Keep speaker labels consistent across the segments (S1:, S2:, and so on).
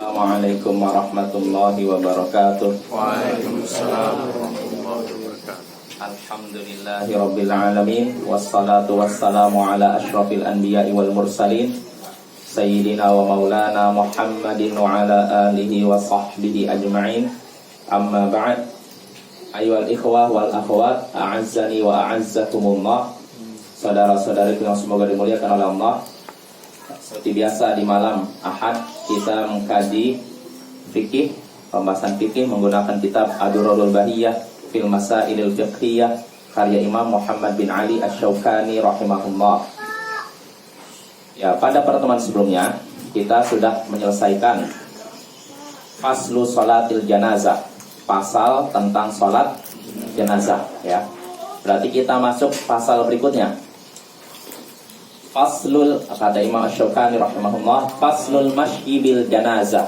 S1: Assalamualaikum warahmatullahi wabarakatuh.
S2: Waalaikumsalam warahmatullahi wabarakatuh.
S1: Alhamdulillahi rabbil alamin. Wassalatu wassalamu ala ashrafil anbiya'i wal mursalin Sayyidina wa maulana Muhammadin wa ala alihi wa sahbihi ajma'in. Amma ba'd. Ayyuhal ikhwah wal akhwat, a'azzani wa a'azzakumullah. Saudara-saudariku yang semoga dimuliakan oleh Allah. Seperti biasa di malam Ahad kita mengkaji fikih, pembahasan fikih menggunakan kitab Ad-Durarul Bahiyah fil Masailil Fiqhiyah karya Imam Muhammad bin Ali Asy-Syaukani rahimahullah. Ya, pada pertemuan sebelumnya kita sudah menyelesaikan faslu sholatil janazah, pasal tentang sholat jenazah ya. Berarti kita masuk pasal berikutnya. Faslul, kata Imam Asy-Syaukani rahimahullah, faslul masyi bil janazah,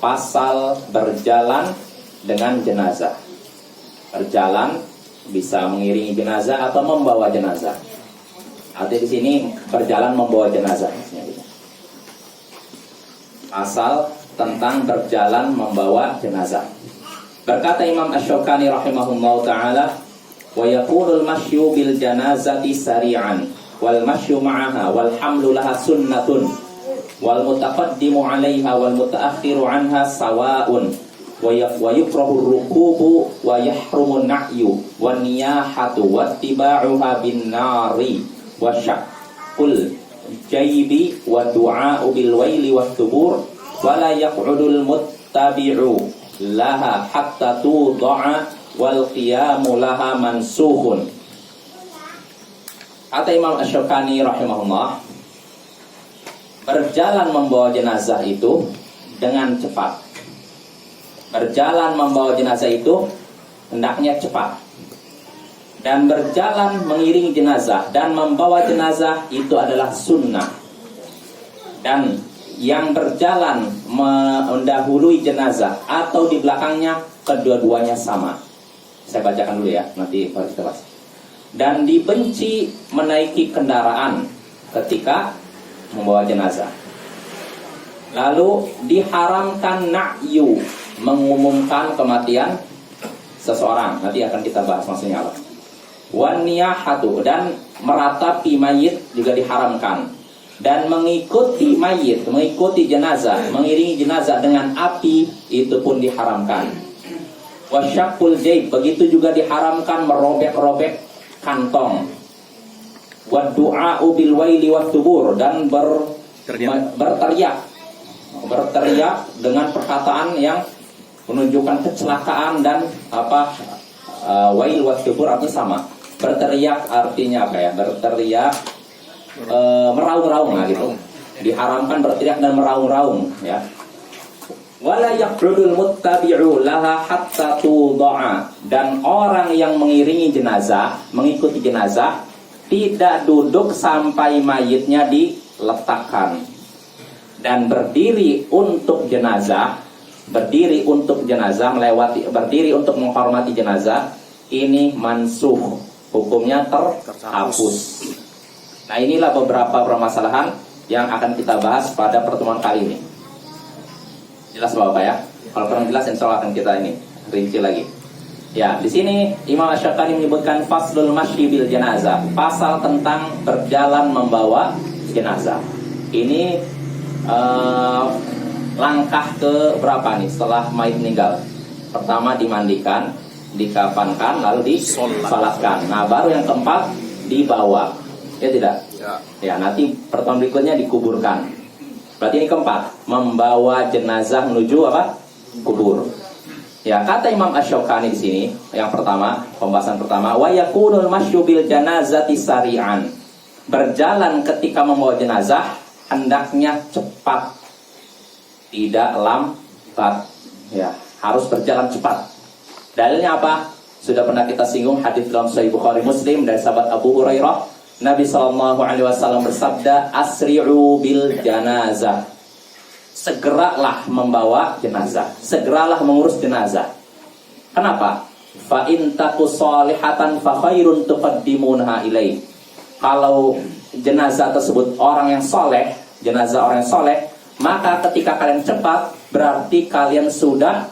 S1: pasal berjalan dengan jenazah. Berjalan bisa mengiringi jenazah atau membawa jenazah. Artinya di sini berjalan membawa jenazah. Pasal tentang berjalan membawa jenazah. Berkata Imam Asy-Syaukani rahimahullah taala, wa yakunul masyu bil janazati sari'an wal masyu ma'aha wal hamlu laha sunnatun wal mutaqaddimu 'alaiha wal mutaakhiru 'anha sawa'un wa yukrahu rukubu wa yahrumu na'yu wan niyahatu wattiba'uha bin nari wa syaqqul jaybi wa du'a'u bil waili wat tubur wa la yaq'udul muttabi'u laha hatta tudha'a wal qiyamu laha mansukhun. Kata Imam Asy-Syaukani rahimahullah, berjalan membawa jenazah itu dengan cepat. Berjalan membawa jenazah itu hendaknya cepat. Dan berjalan mengiringi jenazah dan membawa jenazah itu adalah sunnah. Dan yang berjalan mendahului jenazah atau di belakangnya, kedua-duanya sama. Saya bacakan dulu ya, nanti baru kita bahas. Dan dibenci menaiki kendaraan ketika membawa jenazah. Lalu diharamkan na'yu, mengumumkan kematian seseorang. Nanti akan kita bahas maksudnya apa. Wan niyahatu, dan meratapi mayit juga diharamkan. Dan mengikuti mayit, mengikuti jenazah, mengiringi jenazah dengan api, itu pun diharamkan. Wasyaqqul jaib, begitu juga diharamkan merobek-robek kantong. Wa du'a'u bil waili wat tubur, dan berteriak dengan perkataan yang menunjukkan kecelakaan dan wail wat tubur artinya sama. Berteriak artinya apa ya? Berteriak meraung-raung lah gitu. Diharamkan berteriak dan meraung-raung ya. Wala yaq'udul muttabi'u laha hatta tudha'a, dan orang yang mengiringi jenazah, mengikuti jenazah, tidak duduk sampai mayitnya diletakkan. Dan berdiri untuk jenazah, berdiri untuk jenazah, berdiri untuk menghormati jenazah, ini mansuh, hukumnya terhapus. Nah, inilah beberapa permasalahan yang akan kita bahas pada pertemuan kali ini. Jelas Bapak ya? Kalau kurang jelas insya Allah akan kita ini rinci lagi. Ya, di sini Imam Asy-Syaukani menyebutkan faslul masyi bil janazah, pasal tentang berjalan membawa jenazah. Ini langkah ke berapa nih setelah mayit meninggal? Pertama dimandikan, dikafankan, lalu disolatkan. Nah, baru yang keempat dibawa. Ya tidak? Ya, nanti pertemuan berikutnya dikuburkan. Berarti ini keempat, membawa jenazah menuju apa? Kubur. Ya, kata Imam Asy-Syaukani di sini, yang pertama, pembahasan pertama, wa yakunul masyu bil janazati sari'an. Berjalan ketika membawa jenazah hendaknya cepat, tidak lambat. Ya, harus berjalan cepat. Dalilnya apa? Sudah pernah kita singgung hadis dalam Sahih Bukhari Muslim dari sahabat Abu Hurairah. Nabi SAW bersabda, asri'u bil janazah, segeralah membawa jenazah, segeralah mengurus jenazah. Kenapa? Fa in taku salihatan fa khairun tuqaddimunha ilaih. Kalau jenazah tersebut orang yang soleh, jenazah orang yang soleh, Maka ketika kalian cepat, berarti kalian sudah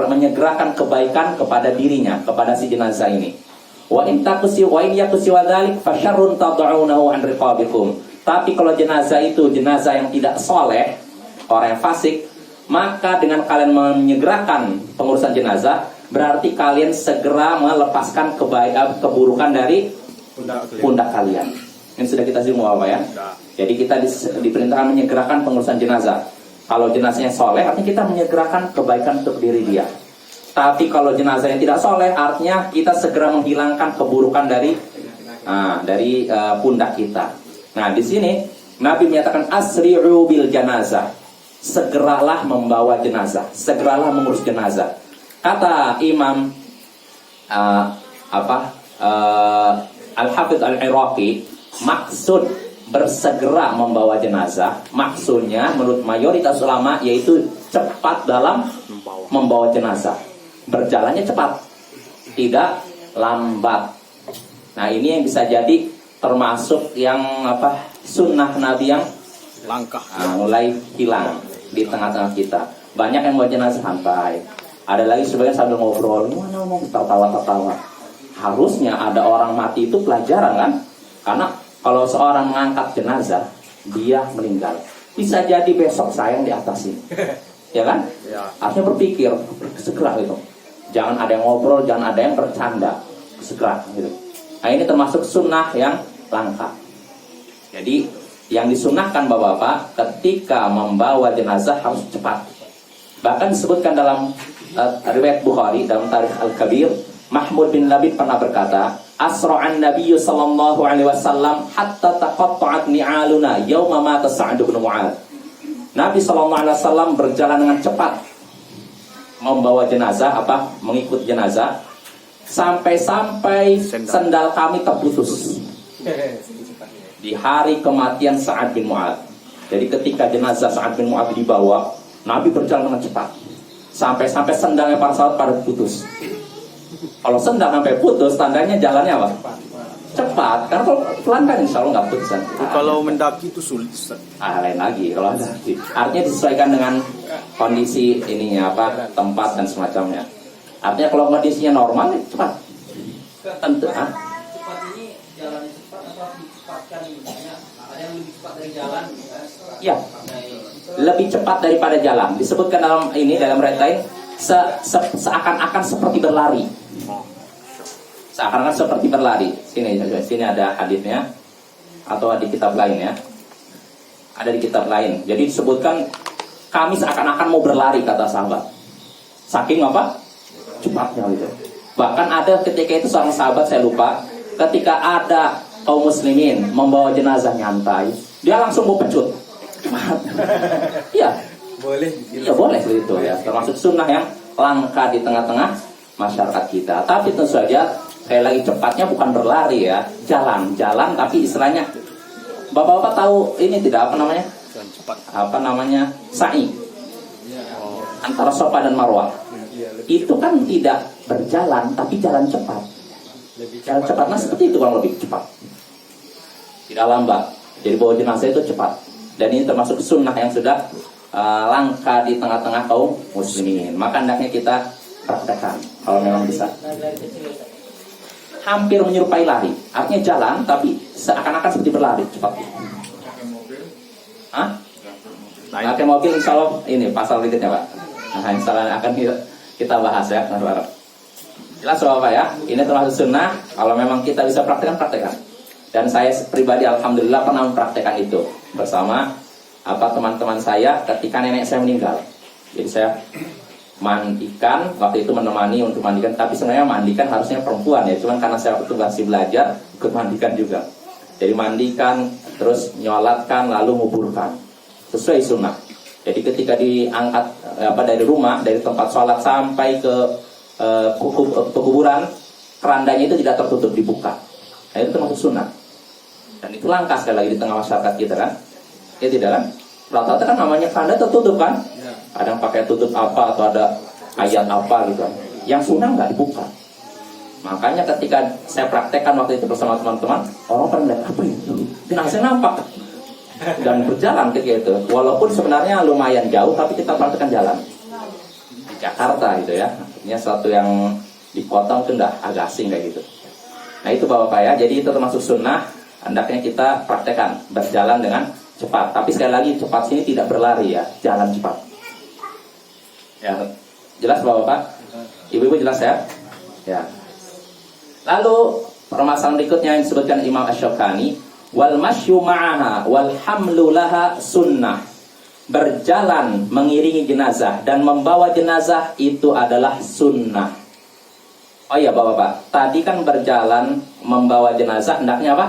S1: menyegerakan kebaikan kepada dirinya, kepada si jenazah ini. Wa in yakusi wa dzalik fasyarrun tad'unahu an riqabikum. Tapi kalau jenazah itu jenazah yang tidak soleh, orang yang fasik, maka dengan kalian menyegerakan pengurusan jenazah, berarti kalian segera melepaskan keburukan dari pundak kalian. Ini sudah kita singgung apa ya? Jadi kita diperintahkan menyegerakan pengurusan jenazah. Kalau jenazahnya soleh, artinya kita menyegerakan kebaikan untuk diri dia. Tapi kalau jenazah yang tidak soleh, artinya kita segera menghilangkan keburukan dari pundak kita. Nah, di sini Nabi menyatakan asri'u bil janazah. Segeralah membawa jenazah, segeralah mengurus jenazah. Kata Imam Al-Hafidz Al-Iraqi, maksud bersegera membawa jenazah, maksudnya menurut mayoritas ulama yaitu cepat dalam membawa jenazah. Berjalannya cepat, tidak lambat. Nah, ini yang bisa jadi termasuk yang sunnah Nabi yang
S2: langkah
S1: mulai hilang di tengah-tengah kita. Banyak yang bawa jenazah santai, ada lagi sebagian sambil ngobrol, mana mau tertawa-tertawa. Harusnya ada orang mati itu pelajaran kan? Karena kalau seorang mengangkat jenazah, dia meninggal, bisa jadi besok saya yang di atas ini, ya kan?
S2: Ya.
S1: Harusnya berpikir segera gitu. Jangan ada yang ngobrol, jangan ada yang bercanda, segera gitu. Nah, ini termasuk sunnah yang langka. Jadi yang disunnahkan bapak-bapak ketika membawa jenazah harus cepat. Bahkan disebutkan dalam riwayat Bukhari dalam Tarikh Al-Kabir, Mahmud bin Labid pernah berkata, asra'an nabiyyu sallallahu alaihi wasallam hatta taqatta'at ni'aluna yauma mata Sa'd bin Mu'adz. Nabi sallallahu alaihi wasallam berjalan dengan cepat membawa jenazah, mengikut jenazah, sampai sendal kami terputus di hari kematian Sa'd bin Mu'adz. Jadi ketika jenazah Sa'd bin Mu'adz dibawa, Nabi berjalan dengan cepat sampai sendalnya para sahabat pada putus. Kalau sendal sampai putus, tandanya jalannya apa? Cepat. Karena kalau pelan kan insya Allah nggak putus.
S2: Kalau mendaki itu sulit.
S1: Lain lagi. Kalau artinya disesuaikan dengan kondisi ininya tempat dan semacamnya. Artinya kalau kondisinya normal, cepat. Tentu.
S3: Cepat ini jalannya cepat atau dicepatkan misalnya ada yang lebih cepat dari jalan?
S1: Ya. Lebih cepat daripada jalan. Disebutkan dalam riwayat lain, seakan-akan seperti berlari. Seakan-akan seperti berlari. Sini ada hadisnya, atau di kitab lain ya. Ada di kitab lain. Jadi disebutkan kami seakan-akan mau berlari, kata sahabat. Saking cepatnya gitu. Bahkan ada ketika itu seorang sahabat, saya lupa, ketika ada kaum muslimin membawa jenazah nyantai, dia langsung mau pecut. Iya.
S3: Boleh.
S1: Iya boleh itu ya. Termasuk sunnah yang langka di tengah-tengah masyarakat kita. Tapi tentu saja sekali lagi cepatnya bukan berlari ya, jalan tapi istilahnya bapak-bapak tahu ini tidak sa'i antara Safa dan Marwah. Itu kan tidak berjalan tapi jalan cepat. Jalan cepatnya seperti itu, kurang lebih cepat, tidak lambat. Jadi bawa jenazah itu cepat. Dan ini termasuk sunnah yang sudah langka di tengah-tengah kaum muslimin. Maka hendaknya kita praktekkan kalau memang bisa. Hampir menyerupai lari, artinya jalan tapi seakan-akan seperti berlari cepat. Pakai mobil insya Allah ini pasal berikutnya Pak. Nah insya Allah akan kita bahas ya. Jelas Bapak ya, ini termasuk sunnah. Kalau memang kita bisa praktekkan. Dan saya pribadi alhamdulillah pernah mempraktekkan itu bersama teman-teman saya ketika nenek saya meninggal. Jadi saya mandikan, waktu itu menemani untuk mandikan, tapi sebenarnya mandikan harusnya perempuan ya, cuman karena saya waktu itu masih belajar, ikut mandikan juga. Jadi mandikan, terus nyolatkan, lalu nguburkan sesuai sunnah. Jadi ketika diangkat dari rumah, dari tempat sholat sampai ke kuburan, kerandanya itu tidak tertutup, dibuka. Nah itu termasuk sunnah. Dan itu langka sekali lagi di tengah masyarakat kita kan. Ya tidak kan? Rata-rata kan namanya keranda tertutup kan. Kadang pakai tutup apa atau ada ayat apa gitu. Yang sunnah nggak dibuka. Makanya ketika saya praktekkan waktu itu bersama teman-teman, orang pada melihat apa itu? Jenazah nampak. dan berjalan ketika itu. Walaupun sebenarnya lumayan jauh, tapi kita praktekkan jalan di Jakarta itu ya. Artinya sesuatu yang dipotong itu enggak agak asing kayak gitu. Nah itu Bapak ya, jadi itu termasuk sunnah. Hendaknya kita praktekkan berjalan dengan cepat. Tapi sekali lagi cepat sini tidak berlari ya, jalan cepat. Ya, jelas Bapak? Ibu-ibu jelas ya? Ya. Lalu permasalahan berikutnya yang disebutkan Imam Asy-Syaukani, wal masyu ma'aha wal hamlu laha sunnah. Berjalan mengiringi jenazah dan membawa jenazah itu adalah sunnah. Oh iya Bapak, tadi kan berjalan membawa jenazah hendaknya apa?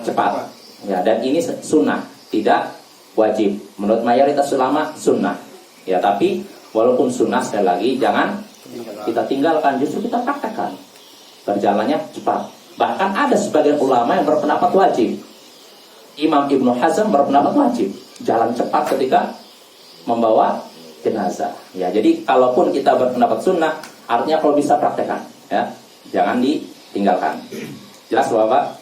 S1: Cepat. Ya, dan ini sunnah, tidak wajib. Menurut mayoritas ulama sunnah. Ya, tapi walaupun sunnah sekali lagi jangan kita tinggalkan, justru kita praktekkan. Berjalannya cepat. Bahkan ada sebagian ulama yang berpendapat wajib. Imam Ibnu Hazm berpendapat wajib jalan cepat ketika membawa jenazah. Ya, jadi kalaupun kita berpendapat sunnah, artinya kalau bisa praktekkan. Ya, jangan ditinggalkan. Jelas Bapak?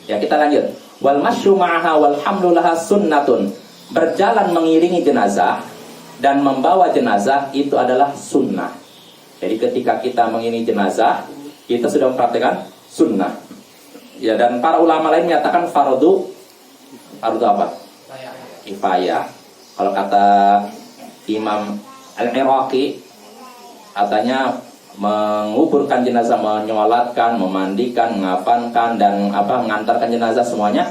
S1: Ya, kita lanjut. Wal masyu ma'aha wal hamlu laha sunnatun. Berjalan mengiringi jenazah dan membawa jenazah itu adalah sunnah. Jadi ketika kita mengiringi jenazah, kita sudah mempraktikkan sunnah. Ya, dan para ulama lain menyatakan fardu apa? Kifayah. Kalau kata Imam Al-Iraqi, katanya menguburkan jenazah, menyolatkan, memandikan, mengafankan dan mengantarkan jenazah semuanya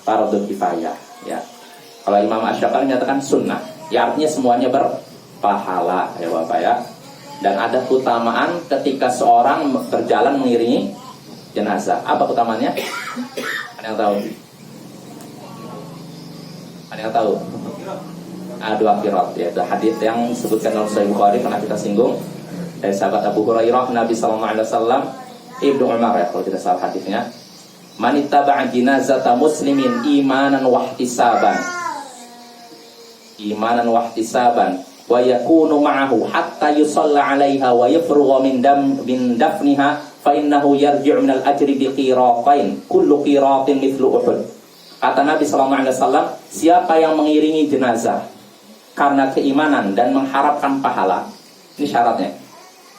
S1: fardu kifayah. Ya. Kalau Imam Asy-Syaukani menyatakan sunnah, ya artinya semuanya berpahala ya Bapak ya. Dan ada keutamaan ketika seorang berjalan mengiringi jenazah. Apa keutamaannya? Ada yang tahu? Ada yang tahu? Dua qirat, yaitu hadis yang disebutkan dalam Sahih Bukhari pernah kita singgung dari sahabat Abu Hurairah, Nabi sallallahu alaihi wasallam, Ibnu Umar ya kalau tidak salah hadisnya, man ittaba'a jinazata muslimin imanan wa ihtisaban wa yakunu ma'ahu hatta yusalla 'alaiha wa yafrugha min dafniha fa innahu yarji'u min al-ajri bi qiratain kullu qiratin mithlu Uhud. Kata Nabi sallallahu alaihi wasallam, siapa yang mengiringi jenazah karena keimanan dan mengharapkan pahala, ini syaratnya,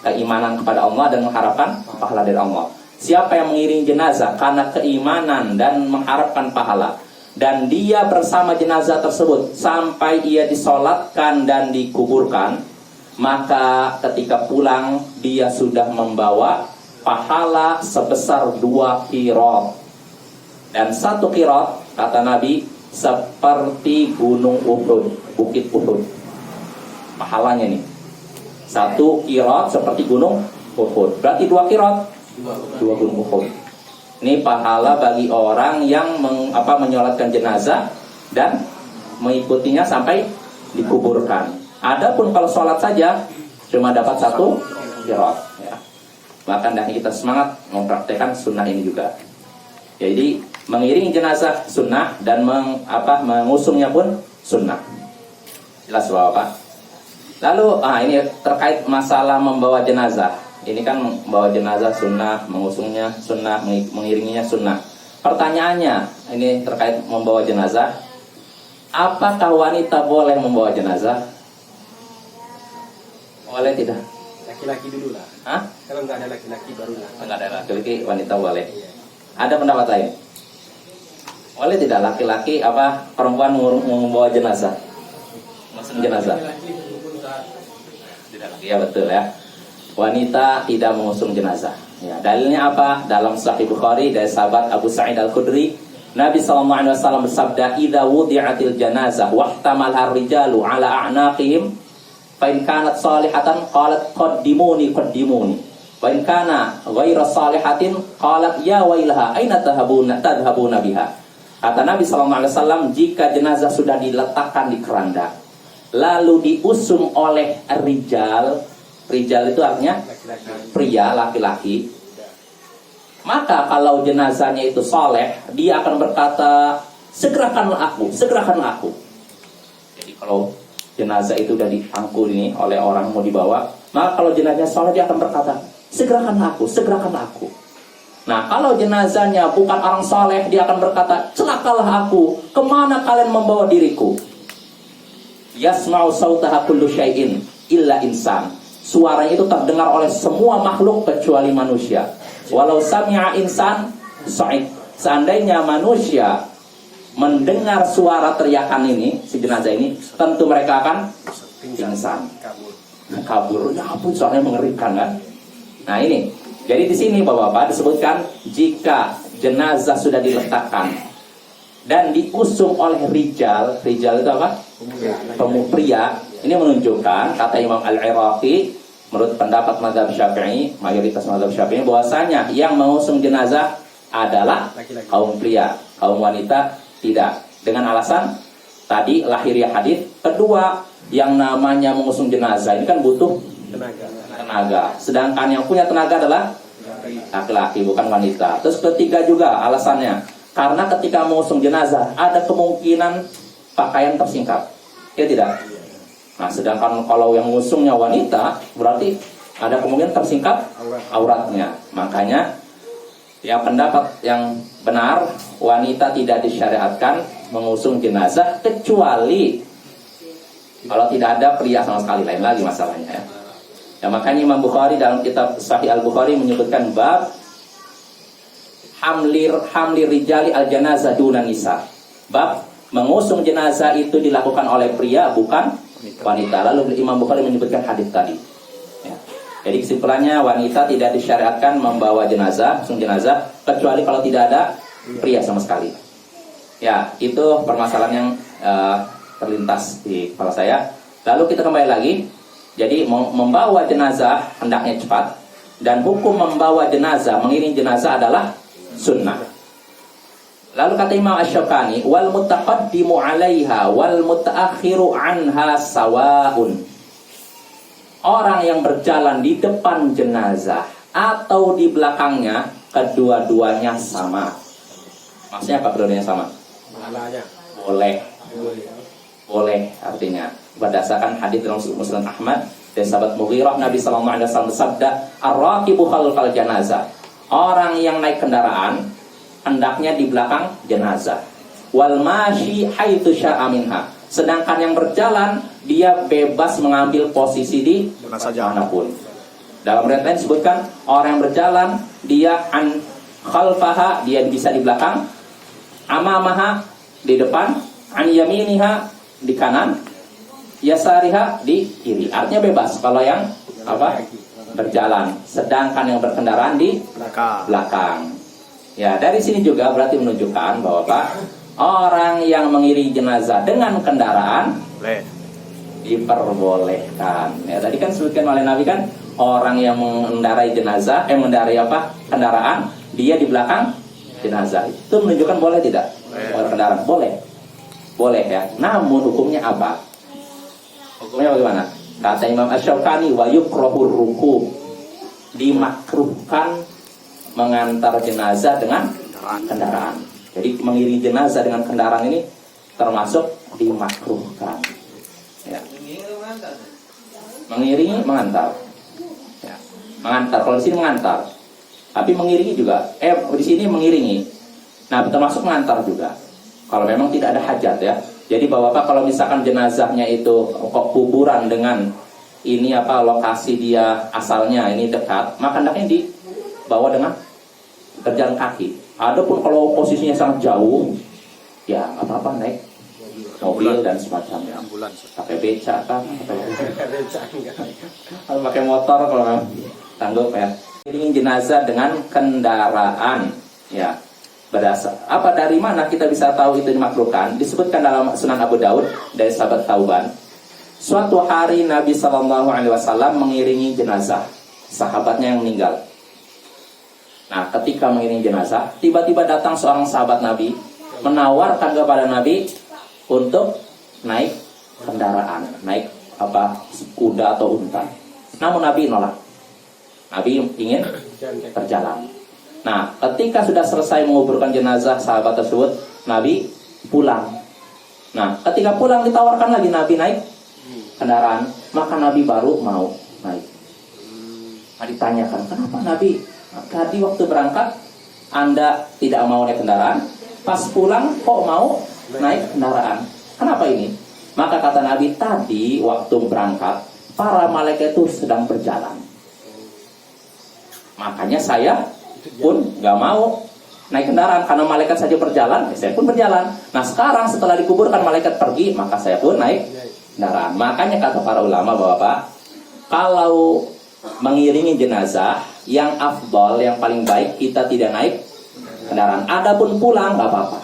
S1: keimanan kepada Allah dan mengharapkan pahala dari Allah. Siapa yang mengiringi jenazah karena keimanan dan mengharapkan pahala, dan dia bersama jenazah tersebut sampai ia disolatkan dan dikuburkan, maka ketika pulang dia sudah membawa pahala sebesar 2 qirat. Dan 1 qirat, kata Nabi, seperti gunung Uhud, bukit Uhud. Pahalanya nih, 1 qirat seperti gunung Uhud. Berarti 2 qirat, 2 gunung Uhud. Ini pahala bagi orang yang menyolatkan jenazah dan mengikutinya sampai dikuburkan. Adapun kalau sholat saja cuma dapat 1 qirat ya. Maka hendaknya kita semangat mempraktekkan sunnah ini juga. Jadi mengiringi jenazah sunnah dan mengusungnya pun sunnah. Jelas Bapak? Lalu ini terkait masalah membawa jenazah. Ini kan membawa jenazah sunnah, mengusungnya sunnah, mengiringinya sunnah. Pertanyaannya ini terkait membawa jenazah, apakah wanita boleh membawa jenazah? Boleh tidak?
S3: Laki-laki dulu lah.
S1: Hah?
S3: Kalau nggak ada laki-laki barulah.
S1: Nggak ada laki-laki, wanita boleh. Ada pendapat lain? Boleh tidak laki-laki perempuan membawa jenazah? Mengusung jenazah? Tidak laki, ya betul ya. Wanita tidak mengusung jenazah. Ya, dalilnya apa? Dalam Sahih Bukhari dari sahabat Abu Sa'id Al-Khudri, Nabi SAW bersabda, "Idza wudi'atil janazah wahtamalha ar-rijalu 'ala a'naqihim, fa in kanat salihatan qalat qaddimuni qaddimuni, wa in kana ghaira salihatin qalat ya wailaha aina tadhhabuna biha." Kata Nabi SAW, jika jenazah sudah diletakkan di keranda, lalu diusung oleh rijal itu artinya pria, laki-laki, maka kalau jenazahnya itu soleh, dia akan berkata, segerakanlah aku. Jadi kalau jenazah itu sudah diangkul ini oleh orang mau dibawa, maka kalau jenazahnya soleh, dia akan berkata, segerakanlah aku. Nah, kalau jenazahnya bukan orang soleh, dia akan berkata, celakalah aku, kemana kalian membawa diriku? Yasma'u sautaha kullu syai'in illa insan. Suaranya itu terdengar oleh semua makhluk kecuali manusia. Walau sami'a insan sa'id. Seandainya manusia mendengar suara teriakan ini, si jenazah ini, tentu mereka akan pingsan, kabur. Ya ampun, suaranya mengerikan kan? Nah ini, jadi di sini Bapak-bapak disebutkan jika jenazah sudah diletakkan dan diusung oleh rijal itu apa? Pria. Ini menunjukkan kata Imam Al-Iraqi menurut pendapat mazhab Syafi'i, mayoritas mazhab Syafi'i, bahwasanya yang mengusung jenazah adalah kaum pria, kaum wanita tidak. Dengan alasan tadi lahiriah hadis. Kedua, yang namanya mengusung jenazah ini kan butuh tenaga. Sedangkan yang punya tenaga adalah laki-laki, bukan wanita. Terus ketiga juga alasannya, karena ketika mengusung jenazah ada kemungkinan pakaian tersingkap, ya tidak? Nah, sedangkan kalau yang mengusungnya wanita, berarti ada kemungkinan tersingkap auratnya. Makanya ya pendapat yang benar, wanita tidak disyariatkan mengusung jenazah kecuali kalau tidak ada pria sama sekali. Lain lagi masalahnya ya. Ya, makanya Imam Bukhari dalam kitab Sahih Al-Bukhari menyebutkan bab hamlir rijali al-janazah duna nisa. Bab mengusung jenazah itu dilakukan oleh pria bukan wanita. Lalu Imam Bukhari menyebutkan hadis tadi. Ya. Jadi kesimpulannya wanita tidak disyariatkan membawa jenazah, mengusung jenazah kecuali kalau tidak ada pria sama sekali. Ya, itu permasalahan yang terlintas di kepala saya. Lalu kita kembali lagi. Jadi membawa jenazah hendaknya cepat, dan hukum membawa jenazah, mengiring jenazah adalah sunnah. Lalu kata Imam Asy-Syaukani, wal mutaqaddimu 'alaiha wal mutaakhiru 'anha sawaun. Orang yang berjalan di depan jenazah atau di belakangnya, kedua-duanya sama. Maksudnya apa kedua-duanya sama? Boleh artinya berdasarkan hadis dalam Musnad Ahmad dari sahabat Mughirah, Nabi sallallahu alaihi wasallam bersabda, ar-raqibu khalfal janazah. Orang yang naik kendaraan hendaknya di belakang jenazah. Wal mashi haitsu syaa minha. Sedangkan yang berjalan dia bebas mengambil posisi di manapun. Dalam riwayat lain disebutkan orang yang berjalan dia an khalfaha, dia bisa di belakang, amamaha di depan, an yaminiha di kanan, yasariha di kiri. Artinya bebas kalau yang berjalan, sedangkan yang berkendaraan di belakang. Ya, dari sini juga berarti menunjukkan bahwa orang yang mengiringi jenazah dengan kendaraan diperbolehkan. Ya, tadi kan disebutkan oleh Nabi kan, orang yang mengendarai jenazah, kendaraan, dia di belakang jenazah. Itu menunjukkan boleh tidak? Kendaraan boleh ya. Namun hukumnya apa? Hukumnya bagaimana? Kata Imam Asy-Syaukani, wa yukrahur ruku, dimakruhkan mengantar jenazah dengan kendaraan. Jadi mengiringi jenazah dengan kendaraan ini termasuk dimakruhkan. Ya. Mengiringi, mengantar. Ya. Mengantar. Kalau di sini mengantar, tapi mengiringi juga. Di sini mengiringi. Nah, termasuk mengantar juga. Kalau memang tidak ada hajat ya. Jadi Bapak kalau misalkan jenazahnya itu kok kuburan dengan ini lokasi dia asalnya ini dekat, maka hendaknya dibawa dengan berjalan kaki. Adapun kalau posisinya sangat jauh, ya nggak apa-apa naik mobil dan semacamnya. Pakai beca kan? Kalau pakai motor kalau tangguh ya. Ini jenazah dengan kendaraan, ya. Dari mana kita bisa tahu itu dimakruhkan? Disebutkan dalam Sunan Abu Daud dari sahabat Tauban. Suatu hari Nabi Shallallahu Alaihi Wasallam mengiringi jenazah sahabatnya yang meninggal. Nah, ketika mengiringi jenazah, tiba-tiba datang seorang sahabat Nabi menawarkan kepada Nabi untuk naik kendaraan, naik kuda atau unta. Namun Nabi nolak. Nabi ingin berjalan. Nah, ketika sudah selesai menguburkan jenazah sahabat tersebut, Nabi pulang. Nah, ketika pulang ditawarkan lagi Nabi naik kendaraan, maka Nabi baru mau naik. Nah, ditanyakan, kenapa Nabi tadi waktu berangkat Anda tidak mau naik kendaraan, pas pulang kok mau naik kendaraan. Kenapa ini? Maka kata Nabi tadi waktu berangkat, para malaikat itu sedang berjalan. Makanya saya pun gak mau naik kendaraan, karena malaikat saja berjalan, saya pun berjalan. Nah sekarang setelah dikuburkan malaikat pergi, maka saya pun naik kendaraan. Makanya kata para ulama Bapak, kalau mengiringi jenazah, yang afdol, yang paling baik kita tidak naik kendaraan. Adapun pulang nggak apa-apa,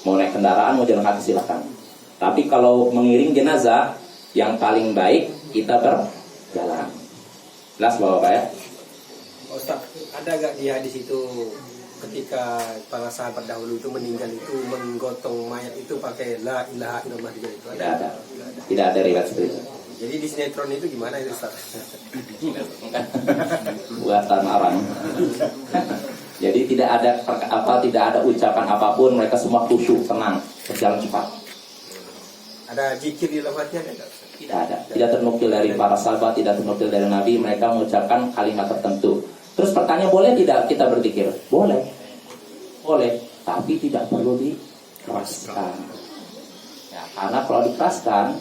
S1: mau naik kendaraan mau jalan kaki silakan. Tapi kalau mengiring jenazah, yang paling baik kita berjalan. Jelas Bapak ya?
S4: Ustaz, ada gak di hadis itu ketika para sahabat dahulu itu meninggal itu menggotong mayat itu pakai la ilaha illallah juga itu?
S1: Tidak ada. Tidak ada riwayat seperti itu.
S4: Jadi di sinetron itu gimana itu Ustaz?
S1: Buatan orang. Jadi tidak ada ucapan apapun, mereka semua khusyuk, tenang, berjalan cepat.
S4: Ada zikir di dalam hatinya enggak?
S1: Tidak ada. Tidak ternukil dari para sahabat, tidak ternukil dari Nabi, mereka mengucapkan kalimat tertentu. Terus pertanyaan, boleh tidak kita berzikir? Boleh. Boleh, tapi tidak perlu dikeraskan. Ya, karena kalau dikeraskan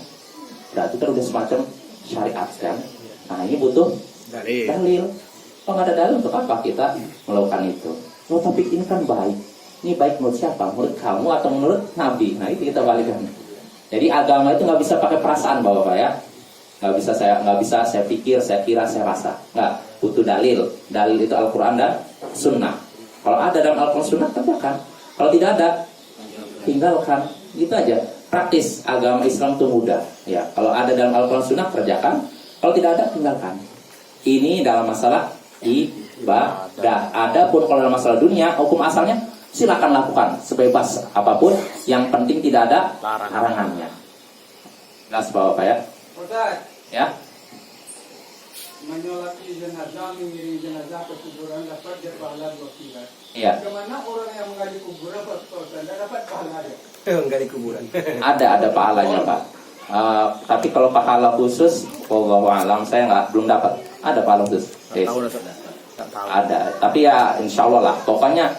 S1: berarti kan udah semacam syariat kan. Nah ini butuh dalil. Kalau nggak ada dalil untuk apa kita melakukan itu? Oh tapi ini kan baik. Ini baik menurut siapa? Menurut kamu atau menurut Nabi? Nah itu kita balikan. Jadi agama itu nggak bisa pakai perasaan Bapak ya. Nggak bisa saya pikir, saya kira, saya rasa. Nggak, butuh dalil. Dalil itu Al-Quran dan Sunnah. Kalau ada dalam Al-Quran Sunnah kerjakan. Kalau tidak ada, tinggalkan. Gitu aja. Praktis agama Islam itu mudah. Ya, kalau ada dalam Al-Quran Sunnah kerjakan. Kalau tidak ada, tinggalkan. Ini dalam masalah ibadah. Adapun kalau dalam masalah dunia, hukum asalnya silakan lakukan sebebas apapun. Yang penting tidak ada larangannya. Jelas Bapak ya?
S5: Ustaz,
S1: Ya.
S5: menyolati jenazah, mengiring jenazah ke kuburan dapat dia pahala 2 kilo.
S1: Iya.
S5: Bagaimana orang yang menggali kuburan dapat pahala dia?
S4: Enggak di kuburan.
S1: Ada pahalanya Pak. Tapi kalau pahala khusus, wallahu alam saya belum dapat. Ada pahala khusus. Ada. Tapi ya insya Allah lah. Pokoknya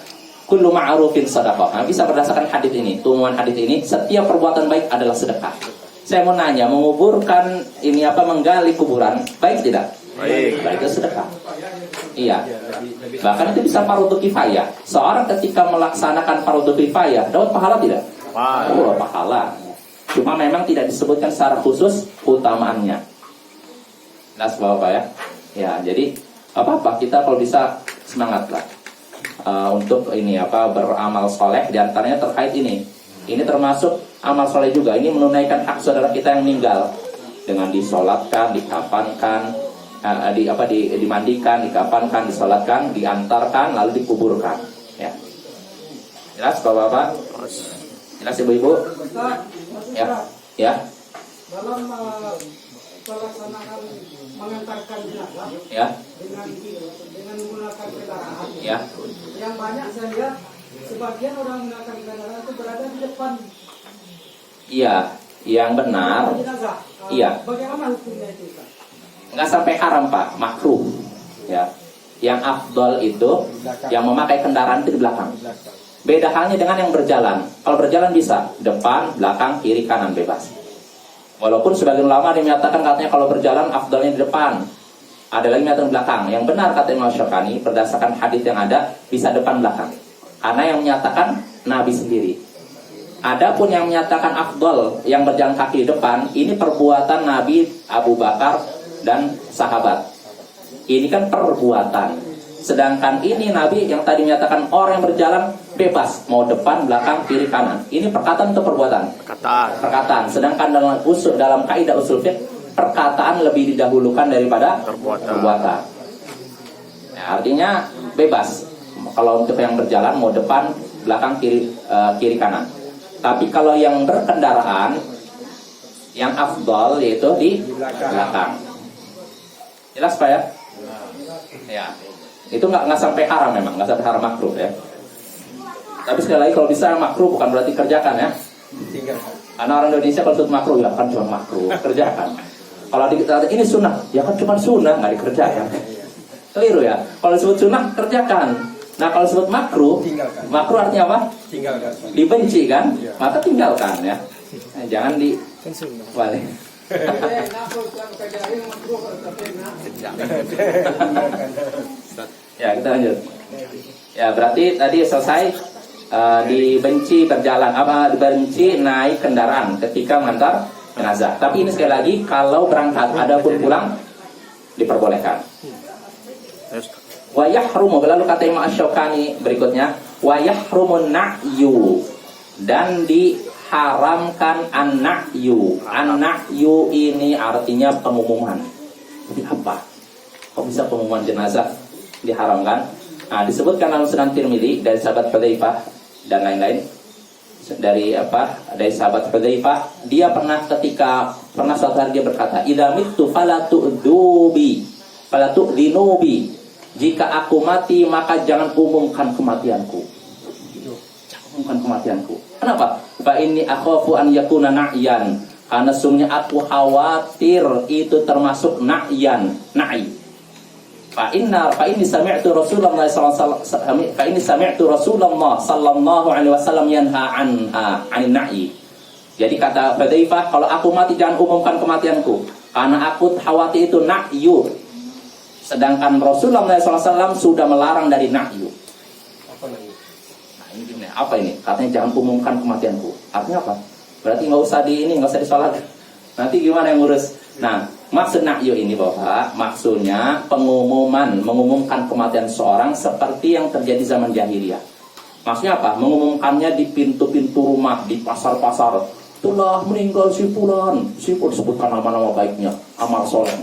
S1: kullu ma'rufin sadaqah. Nah, bisa berdasarkan hadis ini, tumuan hadis ini, setiap perbuatan baik adalah sedekah. Saya mau nanya, menguburkan ini menggali kuburan, baik tidak? Baik itu sedekah. Iya. Bahkan itu bisa fardhu kifayah. Seorang ketika melaksanakan fardhu kifayah dapat pahala tidak? Oh, pahala. Cuma memang tidak disebutkan secara khusus keutamaannya. Jelas Bapak ya? Ya, jadi apa-apa kita kalau bisa semangatlah untuk ini beramal soleh, diantaranya terkait ini. Ini termasuk amal soleh juga. Ini menunaikan hak saudara kita yang meninggal dengan disolatkan, dikafankan, dimandikan, dikafankan, disolatkan, diantarkan, lalu dikuburkan. Ya. Jelas Bapak-bapak? Jelas Ibu-ibu? Ya. Ya.
S5: Dalam pelaksanaan mengantarkan jenazah
S1: Ya.
S5: dengan menggunakan kendaraan,
S1: Ya.
S5: yang banyak saya lihat sebagian orang menggunakan kendaraan itu berada di depan
S1: Iya, yang benar.
S5: jenazah.
S1: Iya.
S5: Bagaimana hukumnya itu, Ustaz?
S1: Nggak sampai haram Pak, makruh. Ya. Yang afdol itu yang memakai kendaraan itu di belakang. Beda halnya dengan yang berjalan. Kalau berjalan bisa depan, belakang, kiri, kanan bebas. Walaupun sebagian ulama yang menyatakan katanya kalau berjalan afdolnya di depan, ada lagi menyatakan belakang. Yang benar kata Imam Syafi'i berdasarkan hadis yang ada bisa depan belakang. Karena yang menyatakan Nabi sendiri. Adapun yang menyatakan afdol yang berjalan kaki di depan, ini perbuatan Nabi, Abu Bakar dan sahabat. Ini kan perbuatan. Sedangkan ini Nabi yang tadi menyatakan orang yang berjalan bebas, mau depan, belakang, kiri, kanan. Ini perkataan atau perbuatan? Perkataan. Sedangkan dalam kaidah usul fiqh, perkataan lebih didahulukan daripada perbuatan. Nah, artinya bebas. Kalau untuk yang berjalan mau depan, belakang, kiri, kanan. Tapi kalau yang berkendaraan, yang afdal yaitu di belakang. Jelas Pak ya? Ya. Itu nggak sampai haram memang, nggak sampai haram makruh ya. Tapi sekali lagi kalau bisa makruh bukan berarti kerjakan ya. Karena orang Indonesia kalau disebut makruh ya kan cuma makruh, kerjakan. Kalau dikata ini sunnah, ya kan cuma sunnah nggak dikerjakan. Keliru ya. Kalau disebut sunnah kerjakan. Nah kalau disebut makruh,
S4: Tinggalkan.
S1: makruh artinya apa?
S4: Tinggalkan.
S1: Dibenci kan?
S4: Iya.
S1: Maka tinggalkan ya. Jangan di balik. Ya kita lanjut. Ya berarti tadi selesai dibenci berjalan apa dibenci naik kendaraan ketika mengantar jenazah. Tapi ini sekali lagi kalau berangkat adapun pulang diperbolehkan. Wa yahrumu, lalu kata Imam Asy-Syaukani berikutnya, wa yahrumun na'yu, dan diharamkan an-na'yu. An-na'yu ini artinya pengumuman. Jadi apa? Kok bisa pengumuman jenazah diharamkan? Nah, disebutkan dalam Sunan Tirmidzi dari sahabat Hudzaifah dan lain-lain. Dari sahabat Hudzaifah, dia pernah suatu hari dia berkata, "Idza mittu fala tu'dubi, fala tu'dinubi." Jika aku mati maka jangan umumkan kematianku. Jangan umumkan kematianku. Kenapa? Fa inni akhafu an yakuna na'yan. Karena sungguhnya aku khawatir itu termasuk na'yan, na'i. Fa inni sami'tu Rasulullah sallallahu alaihi wasallam yanha anha 'anil na'i. Jadi kata Hudzaifah, kalau aku mati jangan umumkan kematianku karena aku khawatir itu na'yu. Sedangkan Rasulullah SAW sudah melarang dari na'yu.
S4: Apa namanya?
S1: Nah ini gimana? Apa ini? Katanya jangan umumkan kematianku. Artinya apa? Berarti nggak usah disolat. Nanti gimana yang ngurus? Nah, maksud na'yu ini Bapak, maksudnya mengumumkan kematian seorang seperti yang terjadi zaman jahiliyah. Maksudnya apa? Mengumumkannya di pintu-pintu rumah, di pasar-pasar. Telah meninggal si fulan sebutkan nama-nama baiknya, amal soleh.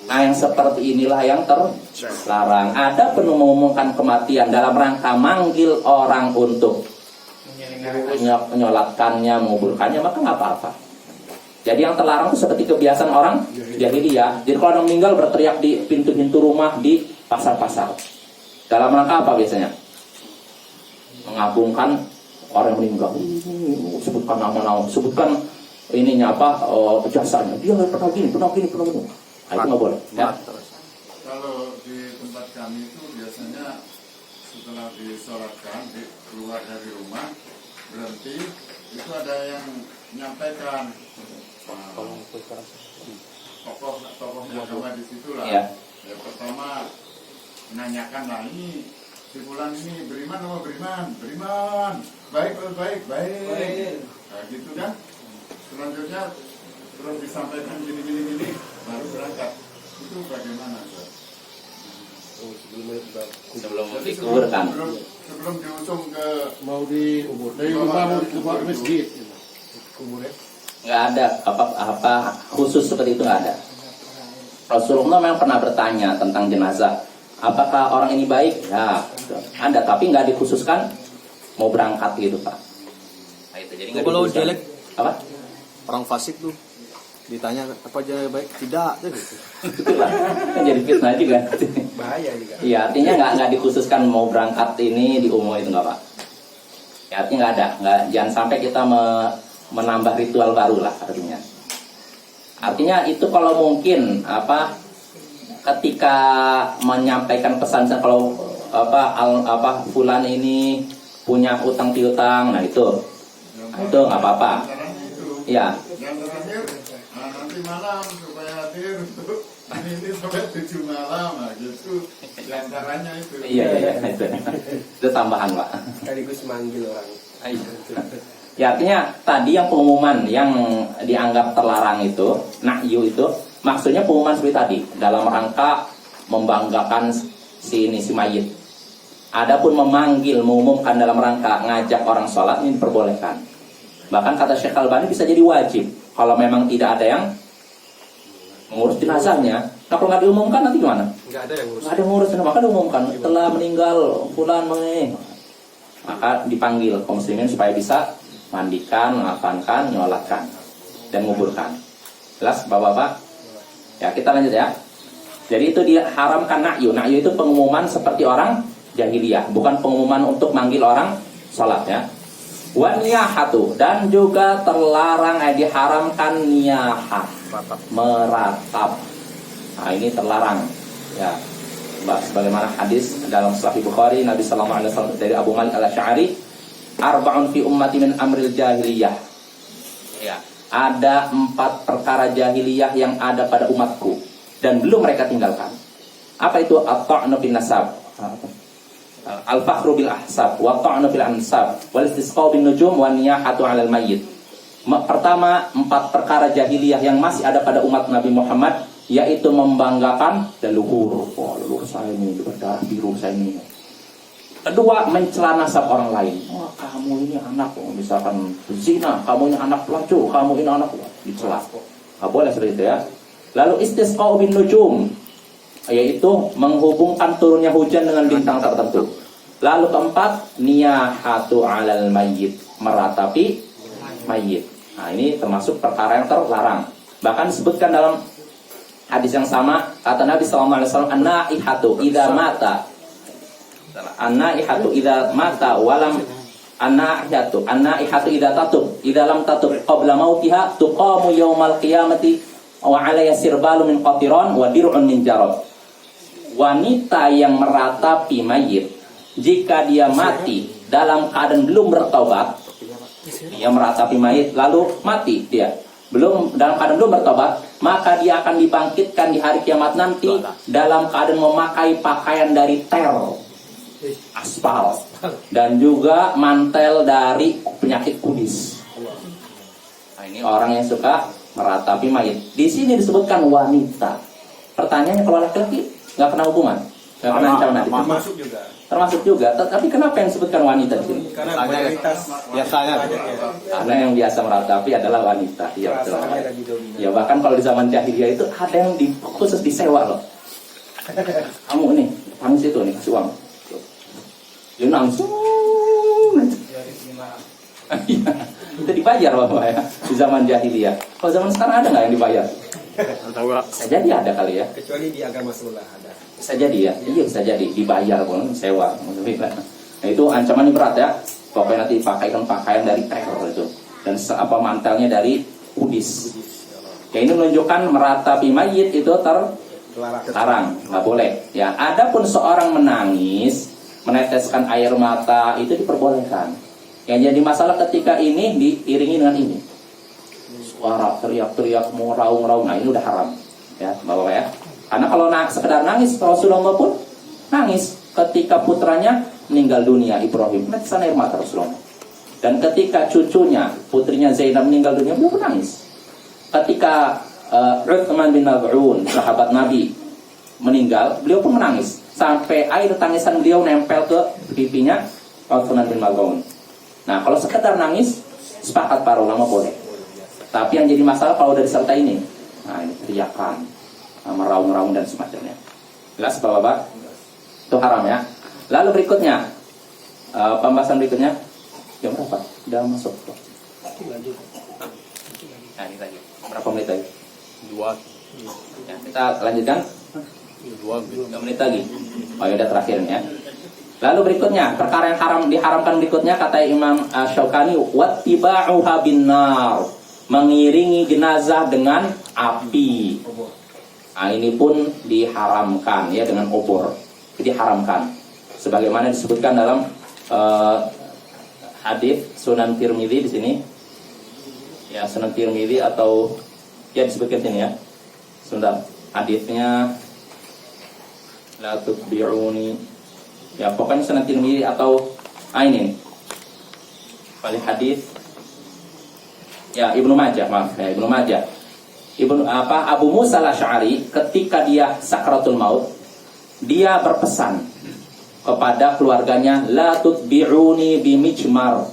S1: Nah yang seperti inilah yang terlarang. Ada pun mengumumkan kematian dalam rangka manggil orang untuk menyolatkannya, menguburkannya, maka nggak apa-apa. Jadi yang terlarang itu seperti kebiasaan orang jahiliyah. Jadi kalau orang meninggal berteriak di pintu-pintu rumah, di pasar-pasar. Dalam rangka apa biasanya? Mengagungkan orang yang meninggal. Sebutkan nama-nama, sebutkan ininya apa, jasanya. Dia pernah gini. Nah, itu nggak boleh. Ya.
S6: Kalau di tempat kami itu biasanya setelah disolatkan, keluar dari rumah, berhenti, itu ada yang menyampaikan tokohnya agama di situ lah.
S1: Ya.
S6: Yang pertama menanyakan lah, ini si fulan ini beriman apa beriman, baik. Nah, gitu kan. Selanjutnya terus disampaikan gini, baru berangkat. Itu bagaimana, Ustaz?
S1: Sebelum dikuburkan.
S6: Sebelum diusung ke
S2: Mau diubur. Dari rumah mau diubur ke masjid.
S4: Kuburnya.
S1: Nggak ada apa khusus seperti itu, nggak ada. Rasulullah memang pernah bertanya tentang jenazah, apakah orang ini baik? Ya, ada, tapi nggak dikhususkan mau berangkat gitu Pak. Nah, itu jadi nggak
S2: Kalau
S1: dikhususkan.
S2: jelek?
S1: Apa?
S2: Orang fasik tuh ditanya apa aja baik, tidak aja gitu.
S1: Itulah kan jadi fitnah juga.
S4: Bahaya juga.
S1: Iya, artinya nggak dikhususkan mau berangkat ini di umum itu nggak Pak. Ya, artinya nggak, jangan sampai kita menambah ritual baru lah artinya. Artinya itu kalau mungkin ketika menyampaikan pesan kalau fulan ini punya utang piutang, nah itu nggak apa-apa. Iya.
S6: yang terakhir, nanti malam supaya hadir untuk ini sampai 7 malam, nah gitu. Diantaranya itu.
S1: Iya itu tambahan Pak.
S4: Sekaligus manggil orang.
S1: Ya artinya tadi yang pengumuman yang dianggap terlarang itu, na'yu itu maksudnya pengumuman seperti tadi dalam rangka membanggakan si mayit. Adapun mengumumkan dalam rangka ngajak orang sholat ini diperbolehkan. Bahkan kata Syekh Albani bisa jadi wajib kalau memang tidak ada yang mengurus jenazahnya. Nah kalau nggak diumumkan nanti gimana?
S4: Nggak ada yang ngurus.
S1: Nggak ada yang ngurus, maka diumumkan telah meninggal fulan maka dipanggil kaum muslimin supaya bisa mandikan, mengafankan, nyolatkan dan menguburkan. Jelas Bapak-bapak? Ya kita lanjut ya. Jadi itu diharamkan na'yu. Na'yu itu pengumuman seperti orang jahiliyah, bukan pengumuman untuk manggil orang sholat ya. Wan niyahatu, dan juga terlarang diharamkan niyahah, meratap. Nah ini terlarang ya. Sebagaimana hadis dalam Sahih Bukhari, Nabi sallallahu alaihi wasallam dari Abu Malik Al-Asy'ari, arba'un fi ummati min amril jahiliyah. Ya, ada 4 perkara jahiliyah yang ada pada umatku dan belum mereka tinggalkan. Apa itu? At-ta'nu bin nasab, al-fakhru bil ahsab, wa ta'nu bil ansab, wal istisqa bin nujum, wa niyahatu 'alal mayyit. Pertama, 4 perkara jahiliyah yang masih ada pada umat Nabi Muhammad, yaitu membanggakan leluhur. Oh, leluhur saya ini berdarah biru saya ini. Kedua, mencela nasab orang lain. Wah, kamu ini anak, misalkan zina, kamu ini anak pelacur, kamu ini anak, dicela. Nggak boleh seperti itu ya. Lalu istisqa bin nujum, yaitu menghubungkan turunnya hujan dengan bintang tertentu. Lalu keempat, niyahatu 'alal mayyit, meratapi mayit. Nah, ini termasuk perkara yang terlarang. Bahkan disebutkan dalam hadis yang sama, kata Nabi sallallahu alaihi wasallam, an-naihatu idza mata, an-naihatu idza mata walam an-naihatu idza tatub, idza lam tatub qabla mautiha tuqamu yaumal qiyamati wa 'alayha sirbalu min qatiran wa dir'un min jarab. Wanita yang meratapi mayit, jika dia mati dalam keadaan belum bertaubat, dia meratapi mayit lalu mati, dia belum dalam keadaan belum bertobat, maka dia akan dibangkitkan di hari kiamat nanti dalam keadaan memakai pakaian dari ter, aspal, dan juga mantel dari penyakit kudis. Nah, ini orang yang suka meratapi mayit. Di sini disebutkan wanita. Pertanyaannya, kalau laki-laki nggak kena hubungan, nggak kena ancaman nanti. Termasuk juga. Tapi kenapa yang disebutkan wanita di sini?
S4: Karena mayoritas
S2: biasanya
S1: Karena yang biasa meratapi adalah wanita. Iya, betul. Ya, bahkan kalau di zaman jahiliyah itu ada yang khusus disewa loh. Kamu nih, tangis itu nih, kasih uang. Dia nangis. Iya, itu dibayar Bapak ya di zaman jahiliyah. Kalau zaman sekarang ada nggak yang dibayar? Bisa jadi ada kali ya.
S4: kecuali di agama sebelah ada.
S1: Bisa jadi ya, iya bisa jadi dibayar pun sewa. Nah, itu ancamannya berat ya. Pokoknya nanti pakaikan pakaian dari teror itu dan apa mantelnya dari kudis. Ya, ini menunjukkan meratapi mayit itu terlarang, nggak boleh. Ya, adapun seorang menangis, meneteskan air mata itu diperbolehkan. Yang jadi masalah ketika ini diiringi dengan ini, suara teriak-teriak mau raung-raung, nah ini udah haram ya Bapak ya. Karena kalau sekedar nangis, Rasulullah pun nangis ketika putranya meninggal dunia, Ibrahim, netesan air mata Rasulullah. Dan ketika cucunya, putrinya Zainab meninggal dunia, beliau pun nangis. Ketika Uthman bin Maz'un, sahabat Nabi, meninggal, beliau pun menangis. Sampai air tangisan beliau nempel ke pipinya Uthman bin Maz'un. Nah, kalau sekedar nangis, sepakat para ulama boleh. Tapi yang jadi masalah kalau udah disertai ini, nah ini teriakan, meraung-raung dan semacamnya. Jelas Bapak? Itu haram ya. Lalu berikutnya, pembahasan berikutnya, jam berapa? Udah masuk. Nah, ini lagi. Berapa menit lagi?
S2: 2.
S1: Ya, kita lanjutkan. 2 menit lagi. Oh ya, udah terakhir ya. Lalu berikutnya, perkara yang diharamkan berikutnya, kata Imam Syaukani, wattiba'uha binnar, mengiringi jenazah dengan api. Nah, ini pun diharamkan ya, dengan obor. Diharamkan. Sebagaimana disebutkan dalam hadis Sunan Tirmidzi di sini. Ya, Sunan Tirmidzi atau ya disebutkan sini ya. Sebentar. Hadisnya la tutbi'uni. Ya, pokoknya Sunan Tirmidzi atau ini. Paling hadis ya Ibnu Majah, maaf ya, Ibnu Majah. Abu Musa Al-Asy'ari ketika dia sakratul maut, dia berpesan kepada keluarganya, la tutbi'uni bimijmar,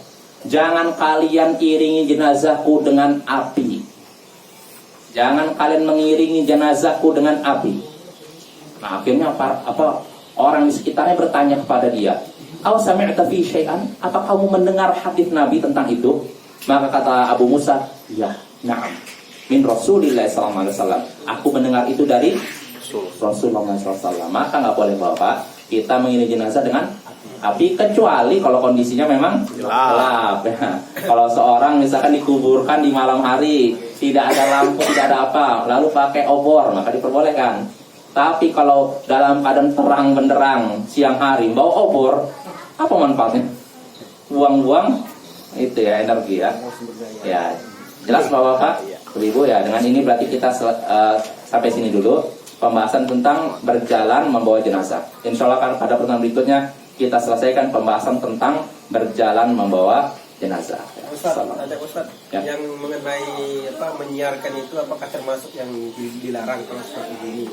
S1: jangan kalian iringi jenazahku dengan api. Jangan kalian mengiringi jenazahku dengan api. Nah, akhirnya orang di sekitarnya bertanya kepada dia, "Aw sami'ta fi syai'an?" Apa kamu mendengar hadis Nabi tentang itu? Maka kata Abu Musa, "Ya, na'am. Min Rasulillah sallallahu alaihi wasallam." Aku mendengar itu dari Rasulullah SAW. Maka nggak boleh Bapak kita mengiringi jenazah dengan api, kecuali kalau kondisinya memang gelap. Ya. Kalau seorang misalkan dikuburkan di malam hari, tidak ada lampu, tidak ada apa, lalu pakai obor, maka diperbolehkan. Tapi kalau dalam keadaan terang benderang siang hari bawa obor, apa manfaatnya? Buang-buang itu ya energi ya. Ya, jelas Bapak-bapak, Ibu ya. Dengan ini berarti kita sampai sini dulu pembahasan tentang berjalan membawa jenazah. Insya Allah pada pertemuan berikutnya kita selesaikan pembahasan tentang berjalan membawa jenazah.
S4: Ustaz, ada Ustaz
S1: Ya.
S4: yang mengenai menyiarkan itu apakah termasuk yang dilarang kalau seperti ini?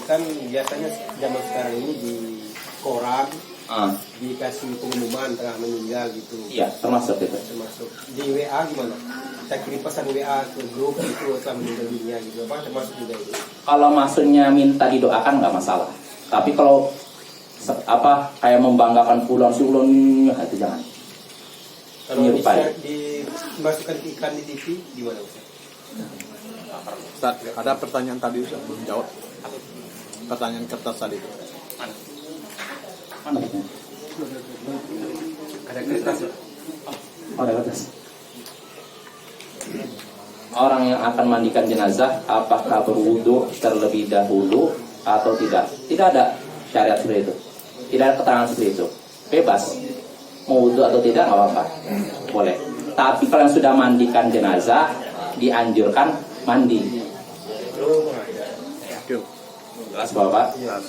S4: Kan biasanya zaman sekarang ini di koran dikasih pengumuman telah meninggal gitu.
S1: Iya, termasuk itu.
S4: Termasuk di WA gimana? Saya kirim pesan WA ke grup itu telah meninggal dunia gitu. Apa termasuk juga itu?
S1: Kalau maksudnya minta didoakan nggak masalah. Tapi kalau kayak membanggakan pulang si ulun itu jangan.
S4: Kalau
S1: Menyerupai.
S4: dimasukkan ke iklan di TV gimana Ustaz?
S2: Ustaz, ada pertanyaan tadi Ustaz belum jawab. Pertanyaan kertas tadi itu.
S1: Mana itu?
S4: Ada kertas ya?
S1: Oh, ada kertas. Orang yang akan mandikan jenazah apakah berwudu terlebih dahulu atau tidak? Tidak ada syariat seperti itu. Tidak ada keterangan seperti itu. Bebas. Mau wudu atau tidak nggak apa-apa. Boleh. Tapi kalau yang sudah mandikan jenazah dianjurkan mandi.
S2: Oke.
S1: Jelas Bapak?
S2: Iya.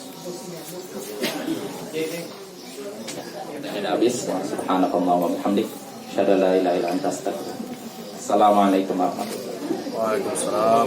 S1: Sudah habis. Subhanallah wa bihamdik. Asyhadu an la ilaha illa anta astaghfiruka. Assalamualaikum warahmatullahi wabarakatuh.
S2: Waalaikumsalam.